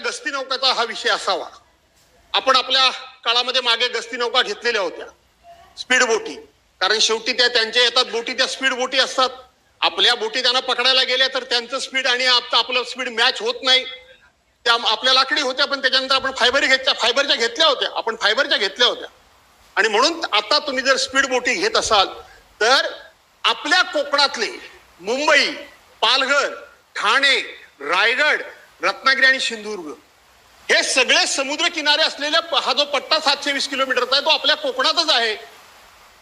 गस्ती नौकाचा हा विषय असावा. आपण आपल्या काळामध्ये मागे गस्ती नौका घेतलेल्या होत्या, स्पीड बोटी. कारण शेवटी त्यांच्या येतात बोटी, त्या स्पीड बोटी असतात. आपल्या बोटी त्यांना पकडायला गेल्या तर त्यांचं स्पीड आणि आपलं स्पीड मॅच होत नाही. त्या आपल्या लाकडी होत्या, पण त्याच्यानंतर आपण फायबरच्या घेतल्या होत्या. आणि म्हणून आता तुम्ही जर स्पीड बोटी घेत असाल तर आपल्या कोकणातले मुंबई, पालघर, ठाणे, रायगड, रत्नागिरी आणि सिंधुदुर्ग हे सगळे समुद्र किनारे असलेल्या हा जो पट्टा 720 किलोमीटरचा आहे तो आपल्या कोकणातच आहे.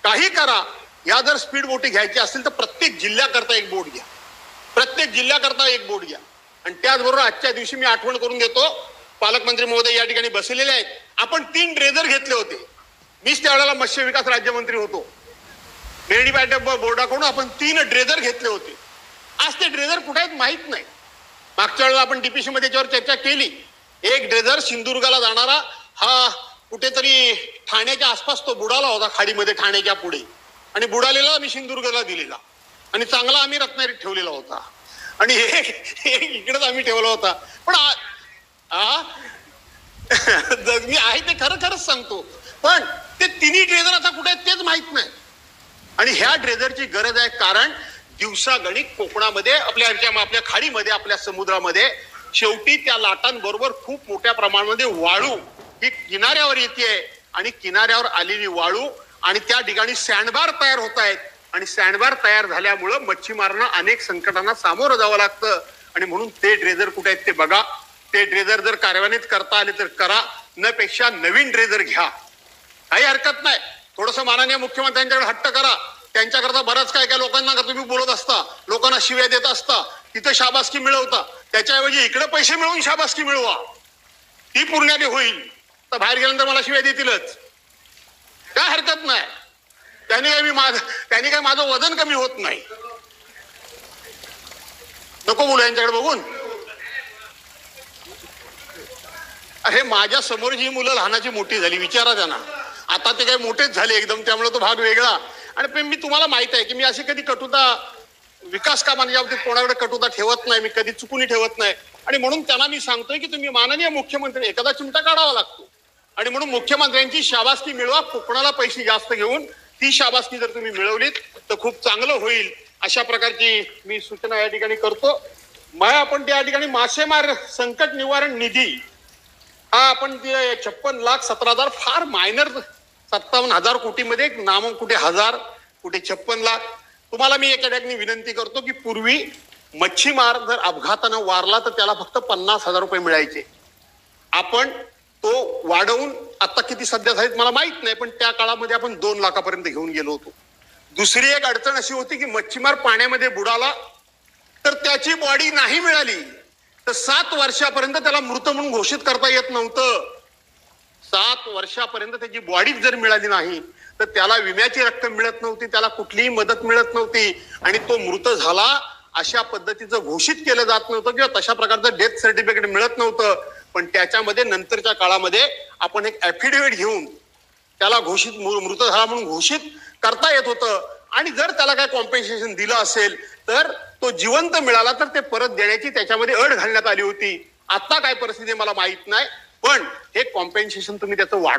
काही करा, या जर स्पीड बोटी घ्यायची असतील तर प्रत्येक जिल्ह्याकरता एक बोट घ्या. आणि त्याचबरोबर आजच्या दिवशी मी आठवण करून देतो, पालकमंत्री महोदय या ठिकाणी बसलेले आहेत. आपण 3 ड्रेजर घेतले होते. मीच त्यावेळेला मत्स्य विकास राज्यमंत्री होतो. मेरडीपॅट बोर्डाकडून आपण 3 ड्रेजर घेतले होते. आज ते ड्रेजर कुठे आहेत माहित नाही. मागच्या वेळेला आपण डीपीसी मध्ये त्याच्यावर चर्चा केली. एक ड्रेजर सिंधुदुर्गाला जाणारा हा कुठेतरी ठाण्याच्या आसपास तो बुडाला होता, खाडीमध्ये ठाण्याच्या पुढे. आणि बुडालेला आम्ही सिंधुदुर्गला दिलेला आणि चांगला आम्ही रत्नागिरीत ठेवलेला होता. आणि इकडेच आम्ही ठेवला होता. पण मी आहे ते खरंच सांगतो. पण ते 3 ड्रेजर आता कुठे आहेत तेच माहित नाही. आणि ह्या ड्रेजरची गरज आहे, कारण दिवसागणिक कोकणामध्ये आपल्या खाडीमध्ये, आपल्या समुद्रामध्ये शेवटी त्या लाटांबरोबर खूप मोठ्या प्रमाणामध्ये वाळू ही किनाऱ्यावर येते. आणि किनाऱ्यावर आलेली वाळू आणि त्या ठिकाणी सँडबार तयार होत आहेत. आणि सँडबार तयार झाल्यामुळं मच्छीमारांना अनेक संकटांना सामोरं जावं लागतं. आणि म्हणून ते ड्रेजर कुठे आहेत ते बघा. ते ड्रेजर जर कार्यान्वित करता आले तर करा, न पेक्षा नवीन ड्रेजर घ्या. काही हरकत नाही. थोडंसं माननीय मुख्यमंत्र्यांच्याकडे हट्ट करा. त्यांच्याकरता बरंच काय लोकांना तुम्ही बोलत असता, लोकांना शिव्या देत असता, तिथं शाबासकी मिळवता. त्याच्याऐवजी इकडे पैसे मिळवून शाबासकी मिळवा, ती पूर्णाली होईल. तर बाहेर गेल्यानंतर मला शिव्या देतीलच, काय हरकत नाही. त्याने काय माझं वजन कमी होत नाही. नको बोलू यांच्याकडे बघून. अरे माझ्या समोर जी मुलं लहानाची मोठी झाली, विचारा त्यांना. आता ते काही मोठेच झाले एकदम, त्यामुळे तो भाग वेगळा. आणि मी तुम्हाला माहित आहे की मी अशी कधी कटुता विकास कामांच्या बाबतीत कोणाकडे कटुता ठेवत नाही, मी कधी चुकूनही ठेवत नाही. आणि म्हणून त्यांना मी सांगतोय की तुम्ही माननीय मुख्यमंत्री, एखादा चिमटा काढावा लागतो. आणि म्हणून मुख्यमंत्र्यांची शाबासकी मिळवा, कोकणाला पैसे जास्त घेऊन. ती शाबासकी जर तुम्ही मिळवलीत तर खूप चांगलं होईल. अशा प्रकारची मी सूचना या ठिकाणी करतो. आपण त्या ठिकाणी मासेमार संकट निवारण निधी हा आपण 56,17,000 फार मायनर 57,000 कोटीमध्ये नाम, कुठे 1000, कुठे 56,00,000. तुम्हाला मी एका ठिकाणी विनंती करतो की पूर्वी मच्छीमार जर अपघातानं वारला तर त्याला फक्त 50,000 रुपये मिळायचे. आपण तो वाढवून आता किती सध्या झालीत मला माहित नाही, पण त्या काळामध्ये आपण 2 लाखापर्यंत घेऊन गेलो होतो. दुसरी एक अडचण अशी होती की मच्छीमार पाण्यामध्ये बुडाला तर त्याची बॉडी नाही मिळाली तर 7 वर्षापर्यंत त्याला मृत म्हणून घोषित करता येत नव्हतं. 7 वर्षापर्यंत त्याची बॉडी जर मिळाली नाही तर त्याला विम्याची रक्कम मिळत नव्हती, त्याला कुठलीही मदत मिळत नव्हती. आणि तो मृत झाला अशा पद्धतीचं घोषित केलं जात नव्हतं किंवा तशा प्रकारचं डेथ सर्टिफिकेट मिळत नव्हतं. पण त्याच्यामध्ये नंतरच्या काळामध्ये आपण एक ऍफिडेव्हिट घेऊन त्याला मृत झाला म्हणून घोषित करता येत होतं. आणि जर त्याला काय कॉम्पेन्सेशन दिलं असेल तर तो जिवंत मिळाला तर ते परत देण्याची त्याच्यामध्ये अट घालण्यात आली होती. आता काय परिस्थिती मला माहित नाही, पण हे कॉम्पेन्सेशन तुम्ही त्याचं वाढवा.